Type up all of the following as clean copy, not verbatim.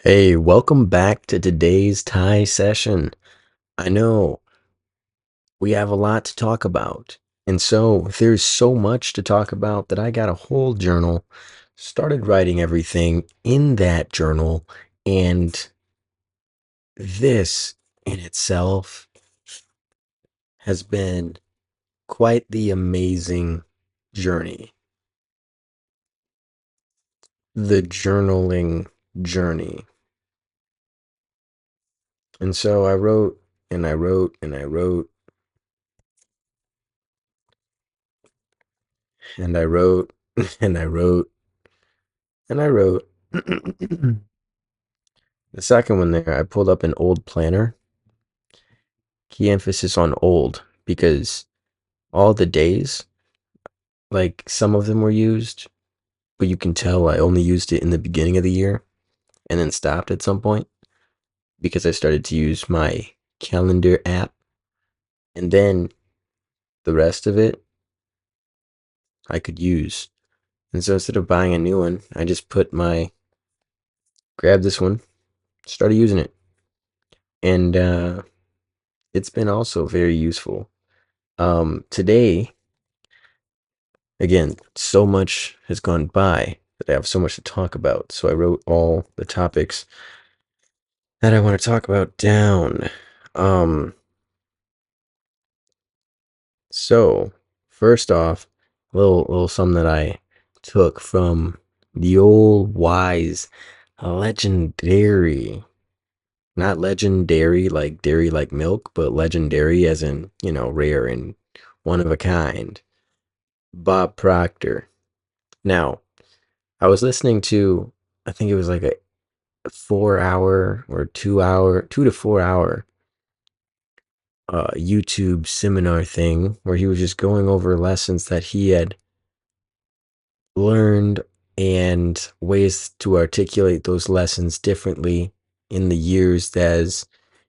Hey, welcome back to today's Thai session. I know we have a lot to talk about, and so there's so much to talk about that I got a whole journal, started writing everything in that journal, and this in itself has been quite the amazing journey. The journaling journey. And so I wrote and I wrote and I wrote and I wrote and I wrote and I wrote. The second one there, I pulled up an old planner. Key emphasis on old because all the days, like some of them were used, but you can tell I only used it in the beginning of the year and then stopped at some point because I started to use my calendar app. And then the rest of it I could use. And so instead of buying a new one, I just grabbed this one, started using it. And it's been also very useful. Today, again, so much has gone by that I have so much to talk about. So I wrote all the topics that I want to talk about down. Um, so first off, a little something that I took from the old wise legendary, not legendary like dairy like milk, but legendary as in, rare and one of a kind. Bob Proctor. Now, I was listening to, I think it was like a 4 hour or 2 hour, 2 to 4 hour YouTube seminar thing where he was just going over lessons that he had learned and ways to articulate those lessons differently in the years as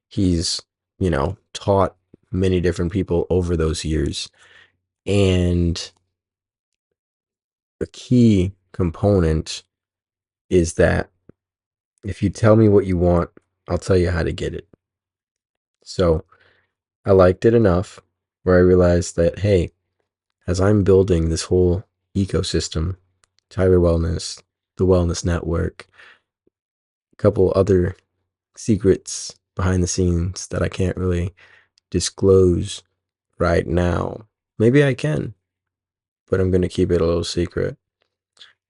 he's, taught many different people over those years. And a key component is that if you tell me what you want, I'll tell you how to get it. So I liked it enough where I realized that, hey, as I'm building this whole ecosystem, Tyler Wellness, the Wellness Network, a couple other secrets behind the scenes that I can't really disclose right now. Maybe I can, but I'm going to keep it a little secret.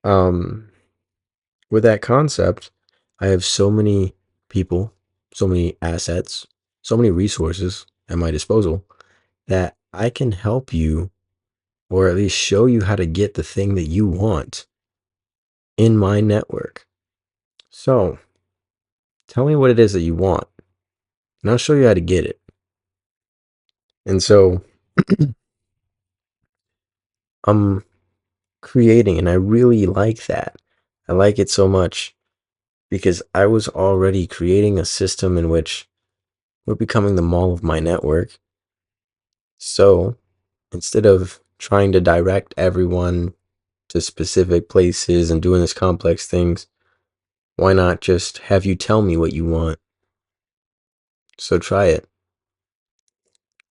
Um, with that concept, I have so many people, so many assets, so many resources at my disposal that I can help you or at least show you how to get the thing that you want in my network. So tell me what it is that you want, and I'll show you how to get it. And so I'm creating, and I really like that. I like it so much because I was already creating a system in which we're becoming the mall of my network. So instead of trying to direct everyone to specific places and doing this complex things, why not just have you tell me what you want? So try it.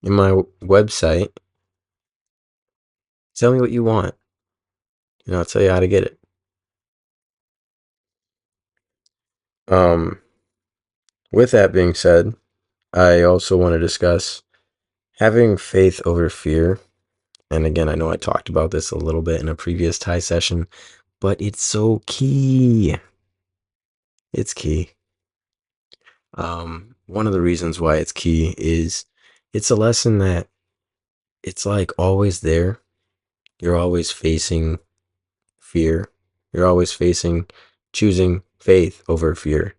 In my website, tell me what you want, and I'll tell you how to get it. Um, with that being said, I also want to discuss having faith over fear. And again, I know I talked about this a little bit in a previous Thai session, but it's so key. It's key. One of the reasons why it's key is it's a lesson that it's like always there. You're always facing fear. You're always facing choosing faith over fear.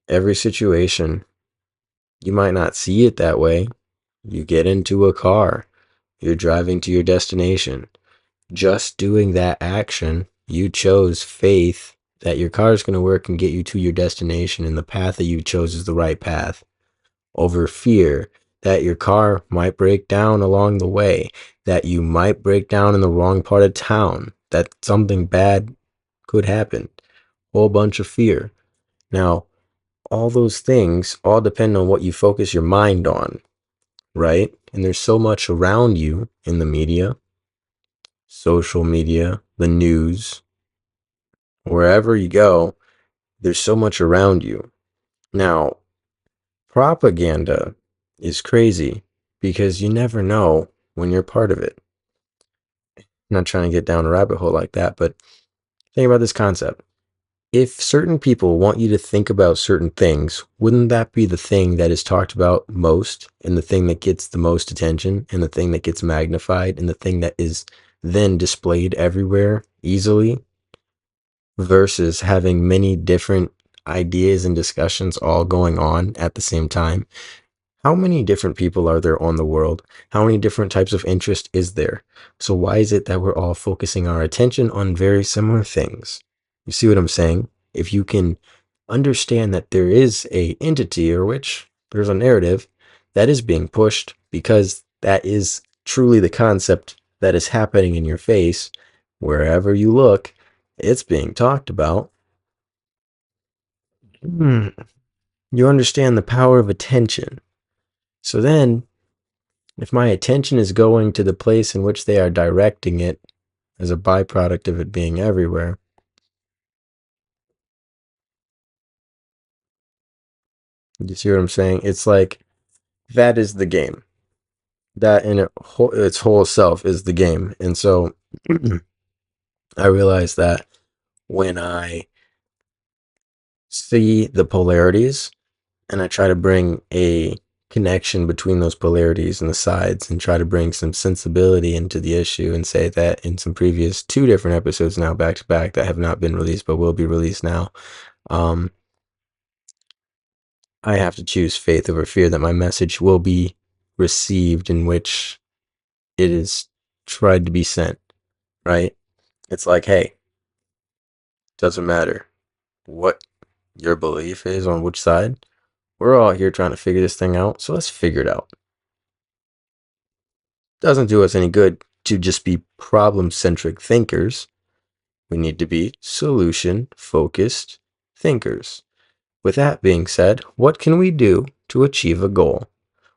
Every situation, you might not see it that way. You get into a car, you're driving to your destination. Just doing that action, you chose faith that your car is going to work and get you to your destination, and the path that you chose is the right path, over fear that your car might break down along the way, that you might break down in the wrong part of town, that something bad could happen. Whole bunch of fear. Now, all those things all depend on what you focus your mind on, right? And there's so much around you in the media, social media, the news, wherever you go, there's so much around you. Now, propaganda is crazy because you never know when you're part of it. I'm not trying to get down a rabbit hole like that, but think about this concept. If certain people want you to think about certain things, wouldn't that be the thing that is talked about most and the thing that gets the most attention and the thing that gets magnified and the thing that is then displayed everywhere easily versus having many different ideas and discussions all going on at the same time? How many different people are there on the world? How many different types of interest is there? So why is it that we're all focusing our attention on very similar things? You see what I'm saying? If you can understand that there is a entity or which there's a narrative that is being pushed because that is truly the concept that is happening in your face, wherever you look, it's being talked about. You understand the power of attention. So then if my attention is going to the place in which they are directing it as a byproduct of it being everywhere, you see what I'm saying? It's like that is the game. That in its whole self is the game. And so I realize that when I see the polarities and I try to bring a connection between those polarities and the sides and try to bring some sensibility into the issue and say that in some previous two different episodes now back to back that have not been released but will be released now, um, I have to choose faith over fear that my message will be received in which it is tried to be sent, right? It's like, hey, doesn't matter what your belief is on which side. We're all here trying to figure this thing out, so let's figure it out. Doesn't do us any good to just be problem-centric thinkers. We need to be solution-focused thinkers. With that being said, what can we do to achieve a goal?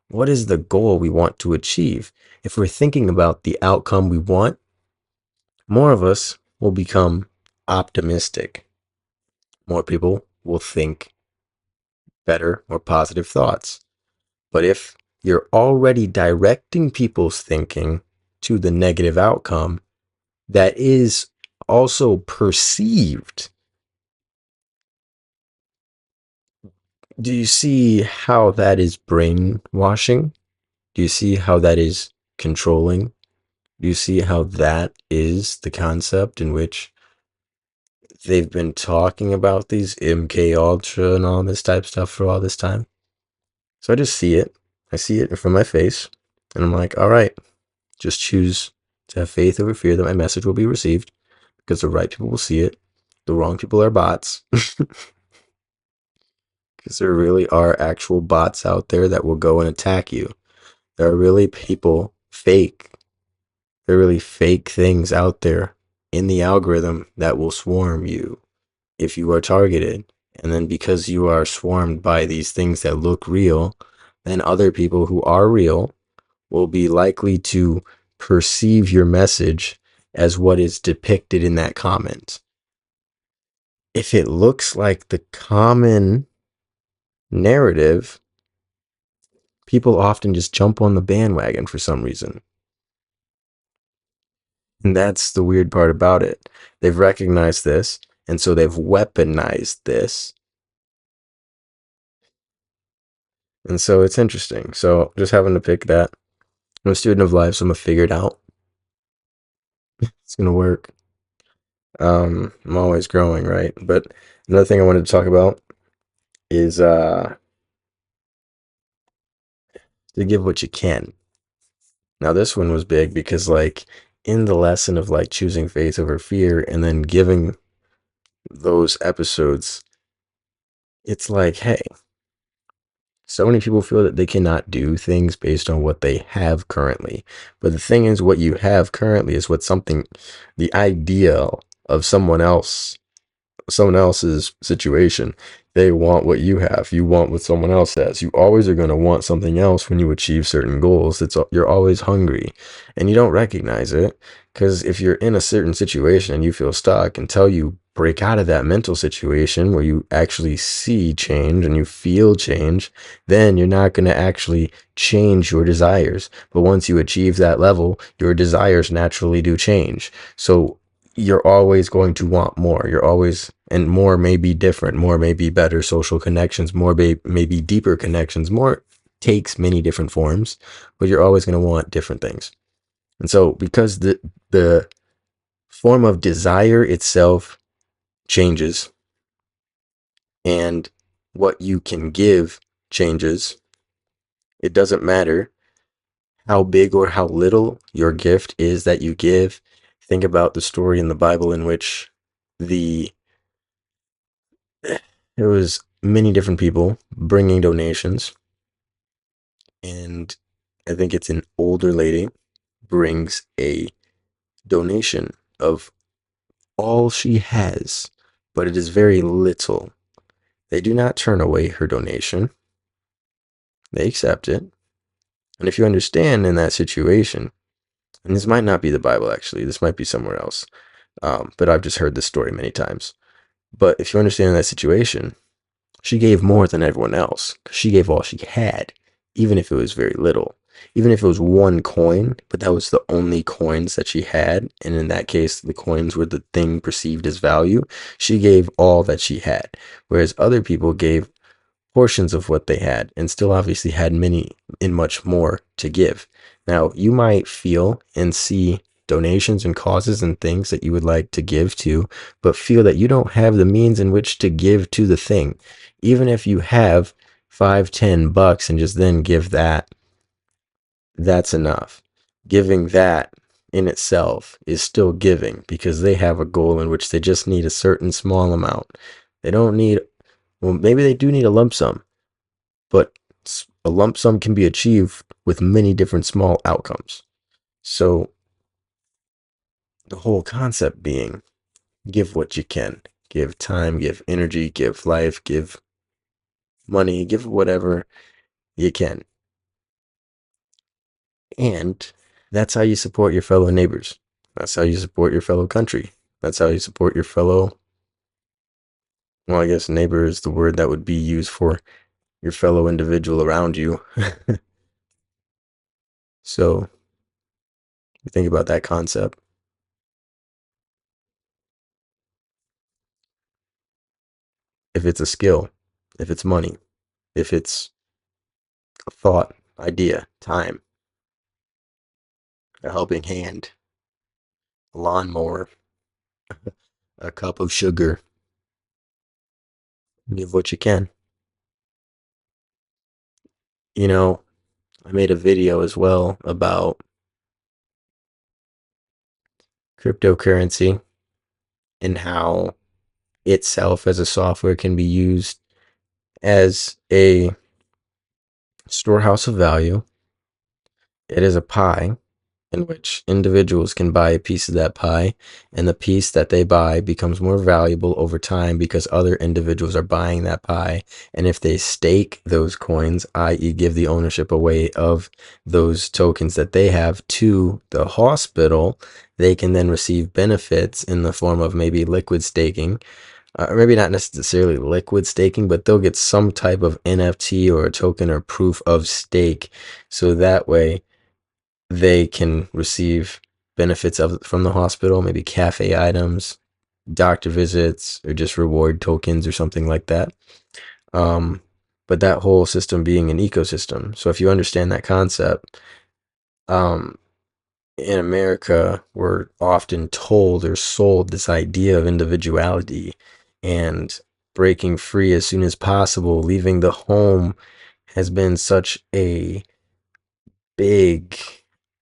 What is the goal we want to achieve? If we're thinking about the outcome we want, more of us will become optimistic. More people will think better or positive thoughts. But if you're already directing people's thinking to the negative outcome that is also perceived, do you see how that is brainwashing? Do you see how that is controlling? Do you see how that is the concept in which they've been talking about these MK Ultra and all this type stuff for all this time? So I just see it. I see it in front of my face, and I'm like, all right, just choose to have faith over fear that my message will be received because the right people will see it. The wrong people are bots. Because there really are actual bots out there that will go and attack you. There are really people fake. There are really fake things out there in the algorithm that will swarm you if you are targeted. And then because you are swarmed by these things that look real, then other people who are real will be likely to perceive your message as what is depicted in that comment. If it looks like the common narrative, people often just jump on the bandwagon for some reason. And that's the weird part about it. They've recognized this, and so they've weaponized this. And so it's interesting. So just having to pick that. I'm a student of life, so I'm gonna figure it out. It's gonna work. I'm always growing, right? But another thing I wanted to talk about is to give what you can. Now this one was big because like in the lesson of like choosing faith over fear and then giving those episodes, it's like, hey, so many people feel that they cannot do things based on what they have currently. But the thing is, what you have currently is what something, the ideal of someone else someone else's situation. They want what you have. You want what someone else has. You always are going to want something else when you achieve certain goals. You're always hungry, and you don't recognize it because if you're in a certain situation and you feel stuck, until you break out of that mental situation where you actually see change and you feel change, then you're not going to actually change your desires. But once you achieve that level, your desires naturally do change. So you're always going to want more. You're always, and more may be different, more may be better social connections, more may be deeper connections, more takes many different forms, but you're always going to want different things. And so because the form of desire itself changes and what you can give changes, it doesn't matter how big or how little your gift is that you give. Think about the story in the Bible in which the there was many different people bringing donations, and I think it's an older lady brings a donation of all she has, but it is very little. They do not turn away her donation. They accept it. And if you understand in that situation, and this might not be the Bible actually, this might be somewhere else, but I've just heard this story many times. But if you understand in that situation, she gave more than everyone else. She gave all she had, even if it was very little. Even if it was one coin, but that was the only coins that she had. And in that case, the coins were the thing perceived as value. She gave all that she had. Whereas other people gave portions of what they had and still obviously had many and much more to give. Now, you might feel and see donations and causes and things that you would like to give to, but feel that you don't have the means in which to give to the thing. Even if you have 5, $10 and just then give that, that's enough. Giving that in itself is still giving because they have a goal in which they just need a certain small amount. They don't need, well, maybe they do need a lump sum, but a lump sum can be achieved with many different small outcomes. So the whole concept being give what you can, give time, give energy, give life, give money, give whatever you can. And that's how you support your fellow neighbors. That's how you support your fellow country. That's how you support your fellow, well, I guess neighbor is the word that would be used for your fellow individual around you. So think about that concept. If it's a skill, if it's money, if it's a thought, idea, time, a helping hand, a lawnmower, a cup of sugar, give what you can. You know, I made a video as well about cryptocurrency and how itself as a software can be used as a storehouse of value. It is a pie in which individuals can buy a piece of that pie, and the piece that they buy becomes more valuable over time because other individuals are buying that pie. And if they stake those coins, i.e., give the ownership away of those tokens that they have to the hospital, they can then receive benefits in the form of maybe liquid staking. Maybe not necessarily liquid staking, but they'll get some type of NFT or a token or proof of stake. So that way they can receive benefits from the hospital, maybe cafe items, doctor visits, or just reward tokens or something like that. But that whole system being an ecosystem. So if you understand that concept, um, in America, we're often told or sold this idea of individuality and breaking free as soon as possible. Leaving the home has been such a big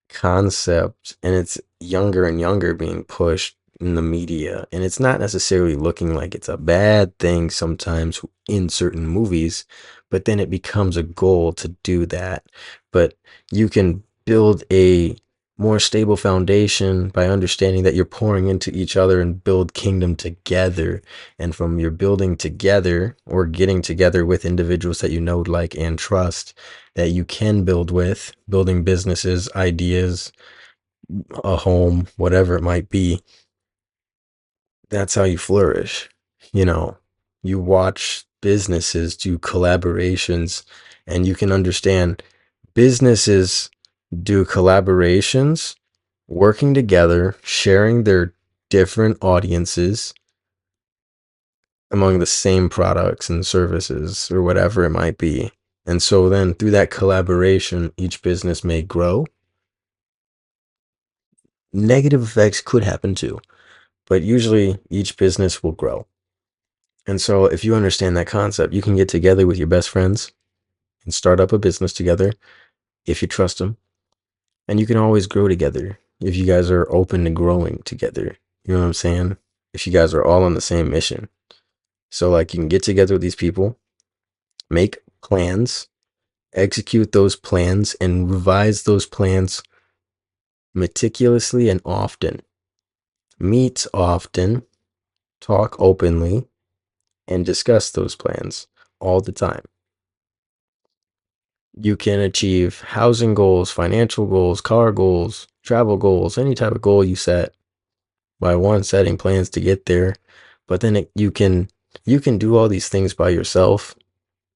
concept, and it's younger and younger being pushed in the media, and it's not necessarily looking like it's a bad thing sometimes in certain movies, but then it becomes a goal to do that. But you can build a more stable foundation by understanding that you're pouring into each other and build kingdom together. And from your building together or getting together with individuals that you know, like, and trust that you can build with, building businesses, ideas, a home, whatever it might be, that's how you flourish. You know, you watch businesses do collaborations and you can understand businesses do collaborations, working together, sharing their different audiences among the same products and services or whatever it might be. And so then through that collaboration, each business may grow. Negative effects could happen too, but usually each business will grow. And so if you understand that concept, you can get together with your best friends and start up a business together if you trust them. And you can always grow together if you guys are open to growing together. You know what I'm saying? If you guys are all on the same mission. So like you can get together with these people, make plans, execute those plans, and revise those plans meticulously and often. Meet often, talk openly, and discuss those plans all the time. You can achieve housing goals, financial goals, car goals, travel goals, any type of goal you set by one setting plans to get there. But then you can do all these things by yourself,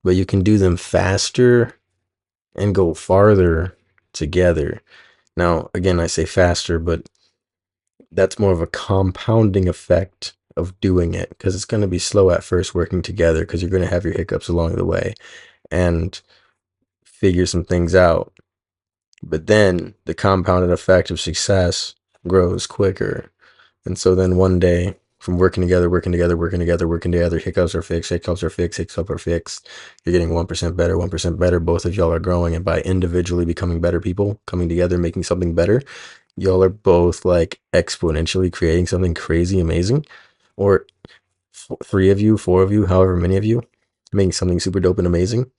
but you can do them faster and go farther together. Now, again, I say faster, but that's more of a compounding effect of doing it because it's going to be slow at first working together because you're going to have your hiccups along the way and figure some things out. But then the compounded effect of success grows quicker. And so then one day, from working together, hiccups are fixed, hiccups are fixed. You're getting 1% better, 1% better. Both of y'all are growing. And by individually becoming better people, coming together, making something better, y'all are both like exponentially creating something crazy amazing. Or three of you, four of you, however many of you, making something super dope and amazing.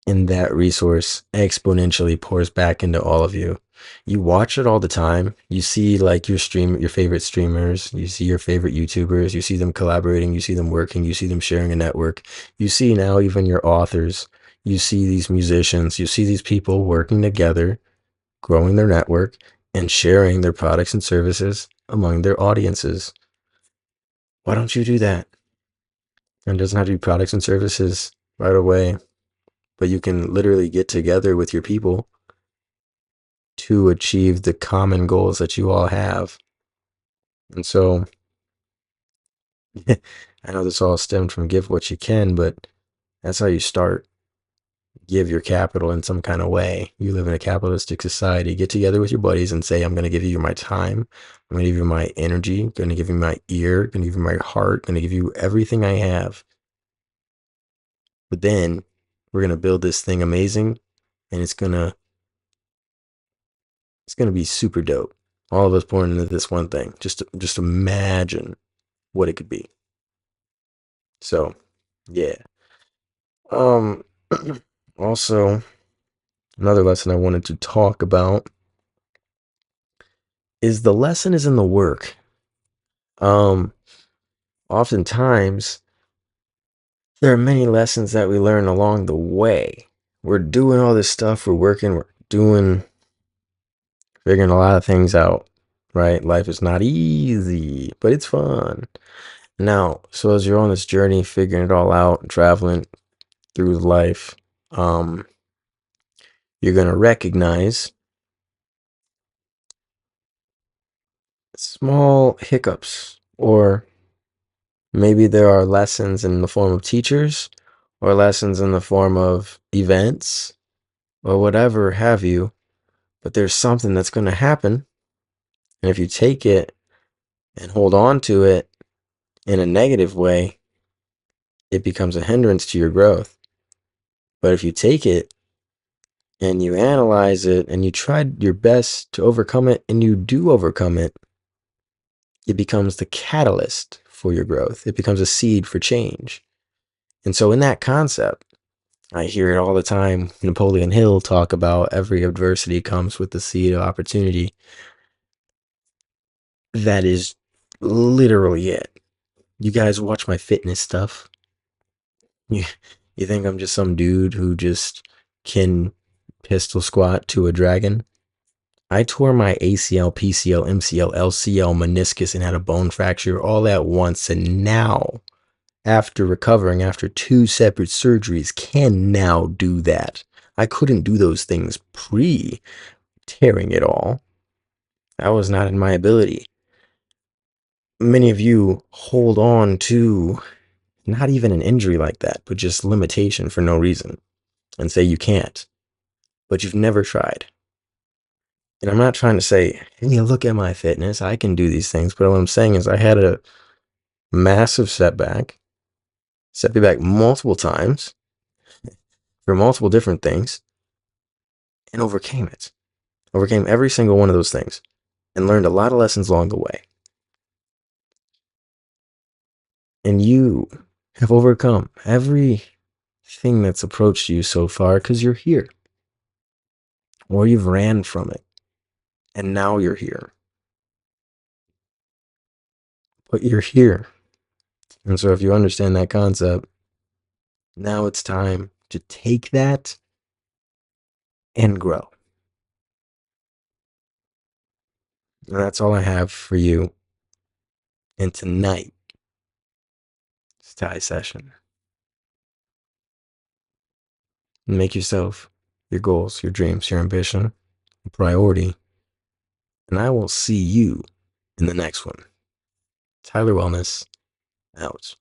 And that resource exponentially pours back into all of you. You watch it all the time. You see like your favorite streamers, you see your favorite YouTubers, you see them collaborating, you see them working, you see them sharing a network. You see now even your authors, you see these musicians, you see these people working together, growing their network and sharing their products and services among their audiences. Why don't you do that? And it doesn't have to be products and services right away, but you can literally get together with your people to achieve the common goals that you all have. And so I know this all stemmed from give what you can, but that's how you start. Give your capital in some kind of way. You live in a capitalistic society. Get together with your buddies and say, I'm going to give you my time. I'm going to give you my energy. I'm going to give you my ear. I'm going to give you my heart. I'm going to give you everything I have. But then we're going to build this thing amazing and it's going to be super dope. All of us born into this one thing. Just imagine what it could be. So, yeah. Um also another lesson I wanted to talk about is the lesson is in the work. Um Oftentimes there are many lessons that we learn along the way. We're doing all this stuff, we're working, figuring a lot of things out, right? Life is not easy, but it's fun. Now, so as you're on this journey, figuring it all out, traveling through life, um, you're gonna recognize small hiccups, or maybe there are lessons in the form of teachers, or lessons in the form of events, or whatever have you, but there's something that's gonna happen, and if you take it and hold on to it in a negative way, it becomes a hindrance to your growth. But if you take it and you analyze it and you try your best to overcome it and you do overcome it, it becomes the catalyst for your growth. It becomes a seed for change. And so in that concept, I hear it all the time. Napoleon Hill talk about every adversity comes with the seed of opportunity. That is literally it. You guys watch my fitness stuff. You, you think I'm just some dude who just can pistol squat to a dragon? I tore my ACL, PCL, MCL, LCL, meniscus, and had a bone fracture all at once. And now, after recovering after two separate surgeries, can now do that. I couldn't do those things pre tearing it all. That was not in my ability. Many of you hold on to not even an injury like that, but just limitation for no reason and say you can't, but you've never tried. And I'm not trying to say, hey, look at my fitness. I can do these things. But what I'm saying is I had a massive setback, set me back multiple times for multiple different things, and overcame it. Overcame every single one of those things and learned a lot of lessons along the way. And you have overcome everything that's approached you so far because you're here, or you've ran from it, and now you're here. But you're here. And so if you understand that concept, now it's time to take that and grow. And that's all I have for you in tonight's Thai session. Make yourself, your goals, your dreams, your ambition a priority. And I will see you in the next one. Tyler Wellness out.